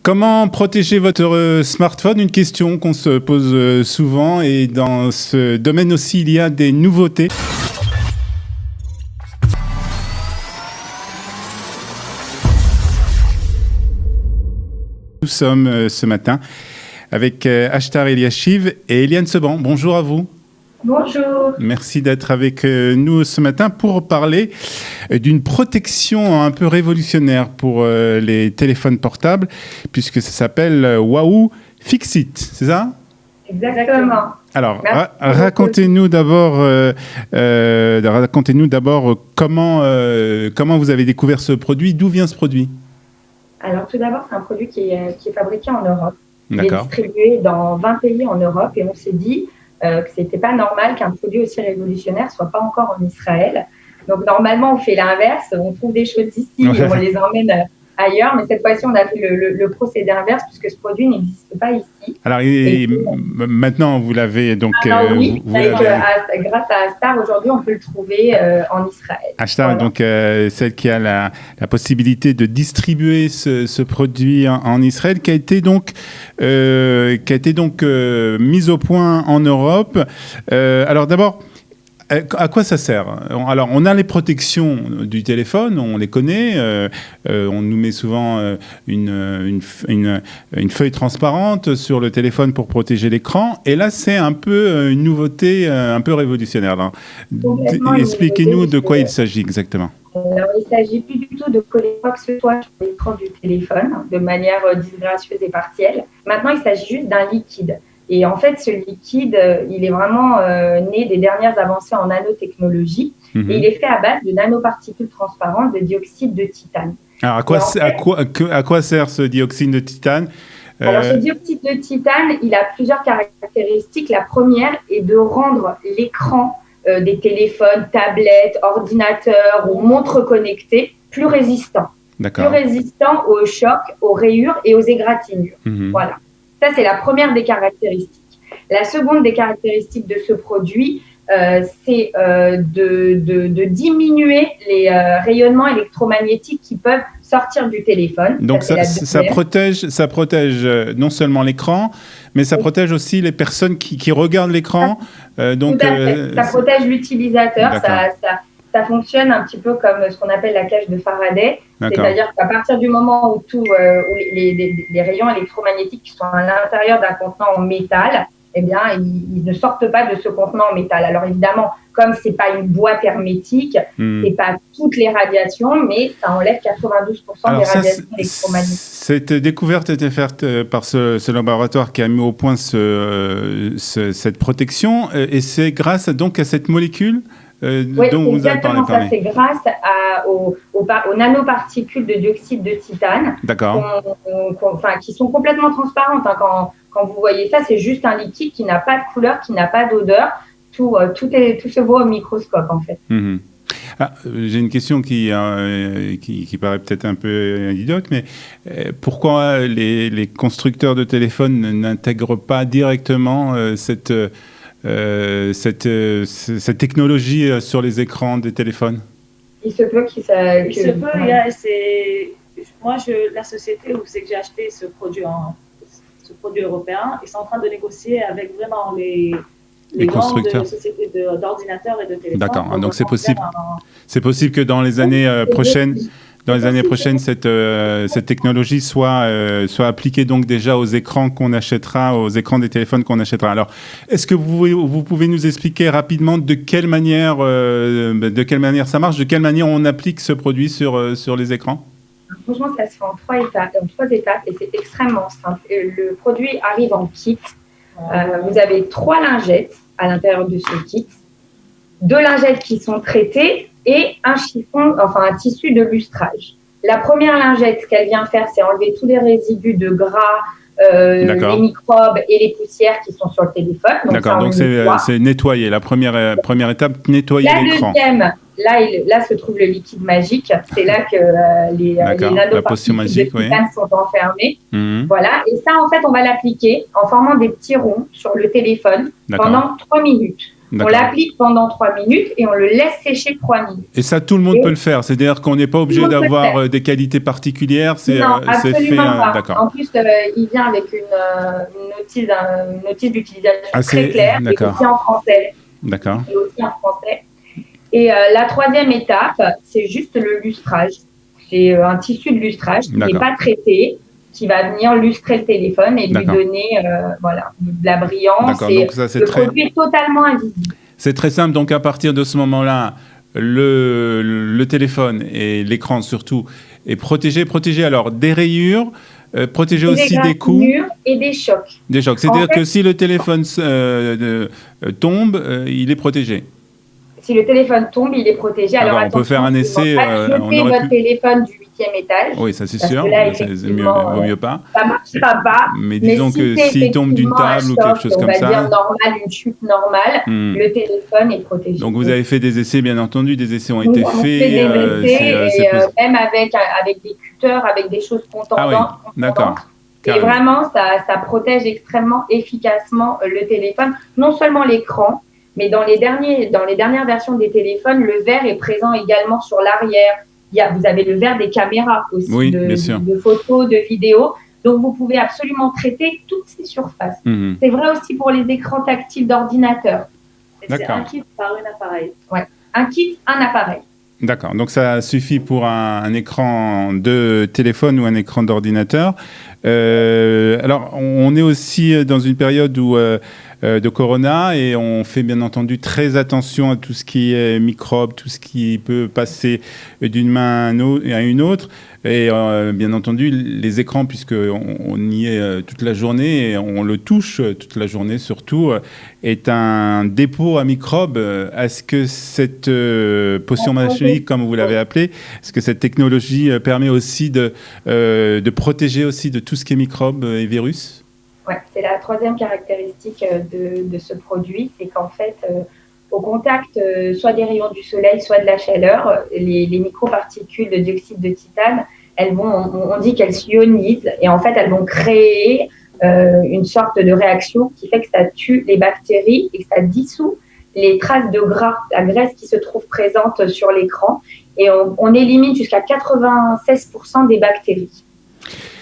Comment protéger votre smartphone? Une question qu'on se pose souvent, et dans ce domaine aussi, il y a des nouveautés. Nous sommes ce matin avec Ashtar Eliachiv et Eliane Seban. Bonjour à vous. Bonjour. Merci d'être avec nous ce matin pour parler d'une protection un peu révolutionnaire pour les téléphones portables, puisque ça s'appelle Wahoo Fixit, c'est ça? Exactement. Alors, racontez-nous d'abord comment vous avez découvert ce produit, d'où vient ce produit? Alors, tout d'abord, c'est un produit qui est fabriqué en Europe. D'accord. Il est distribué dans 20 pays en Europe, et on s'est dit que c'était pas normal qu'un produit aussi révolutionnaire soit pas encore en Israël. Donc, normalement, on fait l'inverse. On trouve des choses ici et on les emmène ailleurs. Mais cette fois-ci, on a fait le procédé inverse, puisque ce produit n'existe pas ici. Alors, maintenant, vous l'avez donc... oui, grâce à Ashtar, aujourd'hui, on peut le trouver en Israël. Ashtar, voilà. Donc celle qui a la possibilité de distribuer ce produit en Israël, qui a été donc mise au point en Europe. Alors d'abord, à quoi ça sert? Alors, on a les protections du téléphone, on les connaît. On nous met souvent une feuille transparente sur le téléphone pour protéger l'écran. Et là, c'est un peu une nouveauté un peu révolutionnaire. Alors, expliquez-nous de quoi il s'agit exactement. Alors, il ne s'agit plus du tout de coller quoi que ce soit sur l'écran du téléphone de manière disgracieuse et partielle. Maintenant, il s'agit juste d'un liquide. Et en fait, ce liquide, il est vraiment né des dernières avancées en nanotechnologie. Et il est fait à base de nanoparticules transparentes de dioxyde de titane. Alors, à quoi sert ce dioxyde de titane? Alors, ce dioxyde de titane, il a plusieurs caractéristiques. La première est de rendre l'écran des téléphones, tablettes, ordinateurs ou montres connectées plus résistant. D'accord. Plus résistant aux chocs, aux rayures et aux égratignures. Voilà. Ça, c'est la première des caractéristiques. La seconde des caractéristiques de ce produit, c'est de diminuer les rayonnements électromagnétiques qui peuvent sortir du téléphone. Donc, ça protège non seulement l'écran, mais ça protège aussi les personnes qui regardent l'écran. Tout à fait. Ça protège l'utilisateur. Ça fonctionne un petit peu comme ce qu'on appelle la cage de Faraday. C'est-à-dire qu'à partir du moment où les rayons électromagnétiques qui sont à l'intérieur d'un contenant en métal, eh bien, ils ne sortent pas de ce contenant en métal. Alors évidemment, comme ce n'est pas une boîte hermétique, ce n'est pas toutes les radiations, mais ça enlève 92% des radiations électromagnétiques. Cette découverte a été faite par ce laboratoire qui a mis au point cette protection, et c'est grâce donc à cette molécule dont vous avez parlé. Ça, c'est grâce aux nanoparticules de dioxyde de titane qui sont complètement transparentes. Quand vous voyez ça, c'est juste un liquide qui n'a pas de couleur, qui n'a pas d'odeur. Tout se voit au microscope, en fait. J'ai une question qui paraît peut-être un peu idiote, mais pourquoi les constructeurs de téléphones n'intègrent pas directement cette technologie sur les écrans des téléphones? Il se peut la société où c'est que j'ai acheté ce produit européen, ils sont en train de négocier avec vraiment les grandes sociétés d'ordinateurs et de téléphones. D'accord, donc c'est possible. C'est possible que dans les années prochaines, cette technologie soit appliquée donc déjà aux écrans qu'on achètera, aux écrans des téléphones qu'on achètera. Alors, est-ce que vous pouvez nous expliquer rapidement de quelle manière ça marche, de quelle manière on applique ce produit sur les écrans? Franchement, ça se fait en trois étapes, et c'est extrêmement simple. Le produit arrive en kit. Vous avez 3 lingettes à l'intérieur de ce kit, 2 lingettes qui sont traitées et un tissu de lustrage. La première lingette, ce qu'elle vient faire, c'est enlever tous les résidus de gras, les microbes et les poussières qui sont sur le téléphone. D'accord, donc c'est nettoyer. La première étape, nettoyer l'écran. La deuxième, là se trouve le liquide magique. C'est là que les nanoparticules de titane sont enfermées. Voilà. Et ça, en fait, on va l'appliquer en formant des petits ronds sur le téléphone pendant 3 minutes. On l'applique pendant 3 minutes et on le laisse sécher 3 minutes. Et ça, tout le monde peut le faire. C'est-à-dire qu'on n'est pas obligé d'avoir des qualités particulières. Non, absolument pas. D'accord. En plus, il vient avec une notice d'utilisation très claire, et aussi en français. D'accord. Et aussi en français. Et la troisième étape, c'est juste le lustrage. C'est un tissu de lustrage qui n'est pas traité, qui va venir lustrer le téléphone et lui donner de la brillance. Donc ça, c'est produit totalement invisible. C'est très simple. Donc à partir de ce moment-là, le téléphone et l'écran surtout est protégé alors des rayures, protégé aussi des coups et des chocs. Des chocs. C'est-à-dire que si le téléphone tombe, il est protégé. Si le téléphone tombe, il est protégé. Alors on peut faire un essai. Jetez votre téléphone du 8e étage. Oui, ça c'est sûr. Vaut mieux pas. Ça marchera pas. Mais disons que s'il tombe d'une table ou quelque chose comme ça. On va dire normal, une chute normale, le téléphone est protégé. Donc vous avez fait des essais, bien entendu. Des essais ont été faits. Même avec des cutters, avec des choses contendantes. Ah oui, d'accord. Et vraiment, ça protège extrêmement efficacement le téléphone. Non seulement l'écran, mais dans les dernières versions des téléphones, le verre est présent également sur l'arrière. Vous avez le verre des caméras aussi, de photos, de vidéos. Donc, vous pouvez absolument traiter toutes ces surfaces. C'est vrai aussi pour les écrans tactiles d'ordinateur. C'est un kit par un appareil. Ouais, un kit, un appareil. D'accord. Donc, ça suffit pour un écran de téléphone ou un écran d'ordinateur. Alors, on est aussi dans une période de corona et on fait bien entendu très attention à tout ce qui est microbes, tout ce qui peut passer d'une main à une autre. Et bien entendu, les écrans, puisqu'on y est toute la journée et on le touche toute la journée surtout, est un dépôt à microbes. Est-ce que cette potion magique, comme vous l'avez appelée, est-ce que cette technologie permet aussi de protéger aussi de tout ce qui est microbes et virus ? Ouais, c'est la troisième caractéristique de ce produit, c'est qu'en fait, au contact soit des rayons du soleil, soit de la chaleur, les microparticules de dioxyde de titane, on dit qu'elles s'ionisent et en fait, elles vont créer une sorte de réaction qui fait que ça tue les bactéries et que ça dissout les traces de gras, la graisse qui se trouve présente sur l'écran et on élimine jusqu'à 96% des bactéries.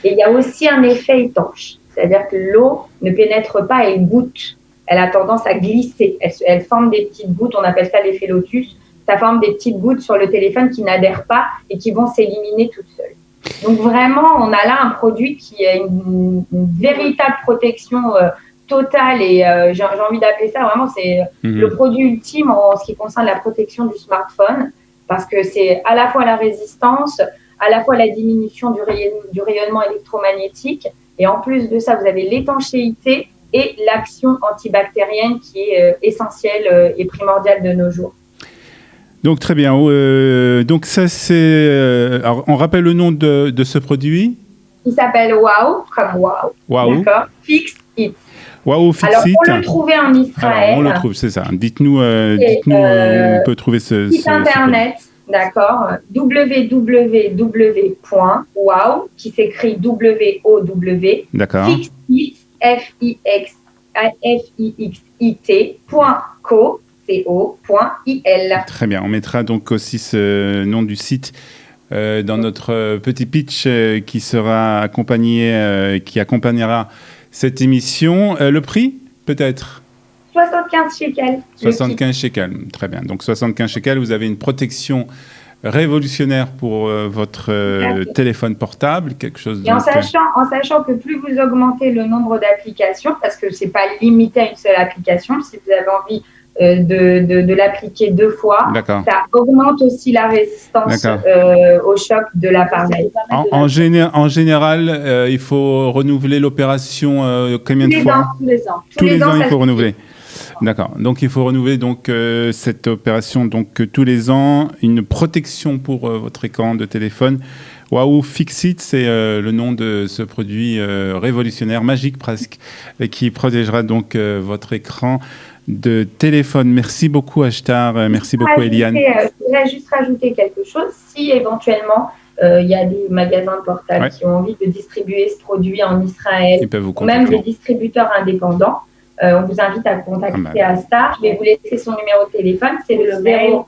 Et il y a aussi un effet étanche. C'est-à-dire que l'eau ne pénètre pas, elle goutte. Elle a tendance à glisser. Elle forme des petites gouttes, on appelle ça l'effet lotus. Ça forme des petites gouttes sur le téléphone qui n'adhèrent pas et qui vont s'éliminer toutes seules. Donc vraiment, on a là un produit qui a une véritable protection totale et j'ai envie d'appeler ça vraiment, c'est le produit ultime en ce qui concerne la protection du smartphone parce que c'est à la fois la résistance, à la fois la diminution du rayonnement électromagnétique. Et en plus de ça, vous avez l'étanchéité et l'action antibactérienne qui est essentielle et primordiale de nos jours. Donc très bien. Donc ça c'est. Alors on rappelle le nom de ce produit. Il s'appelle Wow, comme Wow. Wow. D'accord. Fix It. Wow, Fix Alors It. pour le trouver en Israël. Alors, on le trouve, c'est ça. Dites-nous, on peut trouver ce site internet. D'accord, www.wow, qui s'écrit W-O-W, Fixit, F-I-X-I-T.co, C-O.I-L. Très bien, on mettra donc aussi ce nom du site dans notre petit pitch qui sera accompagné, qui accompagnera cette émission. Le prix, peut-être 75 shekels. 75 shekels, très bien. Donc 75 shekels, vous avez une protection révolutionnaire pour votre téléphone portable, quelque chose. Et en sachant que plus vous augmentez le nombre d'applications, parce que c'est pas limité à une seule application, si vous avez envie de l'appliquer 2 fois, ça augmente aussi la résistance au choc de l'appareil. En général, il faut renouveler l'opération combien de fois ? Tous les ans, il faut renouveler. D'accord. Donc, il faut renouveler cette opération tous les ans. Une protection pour votre écran de téléphone. Wow, Fix It, c'est le nom de ce produit révolutionnaire, magique presque, qui protégera donc votre écran de téléphone. Merci beaucoup, Ashtar. Merci beaucoup, Eliane. Je voudrais juste rajouter quelque chose. Si éventuellement, il y a des magasins de portables qui ont envie de distribuer ce produit en Israël, ou même des distributeurs indépendants, on vous invite à contacter Astar. Je vais vous laisser son numéro de téléphone. C'est le 0,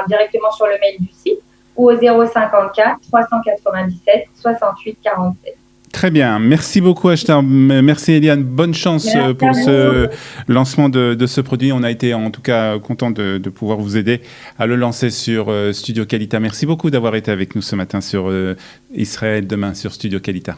directement sur le mail du site, ou au 054 397 68 47. Très bien. Merci beaucoup, Astar. Merci, Eliane. Bonne chance pour ce lancement de ce produit. On a été, en tout cas, content de pouvoir vous aider à le lancer sur Studio Qualita. Merci beaucoup d'avoir été avec nous ce matin sur Israël Demain sur Studio Qualita.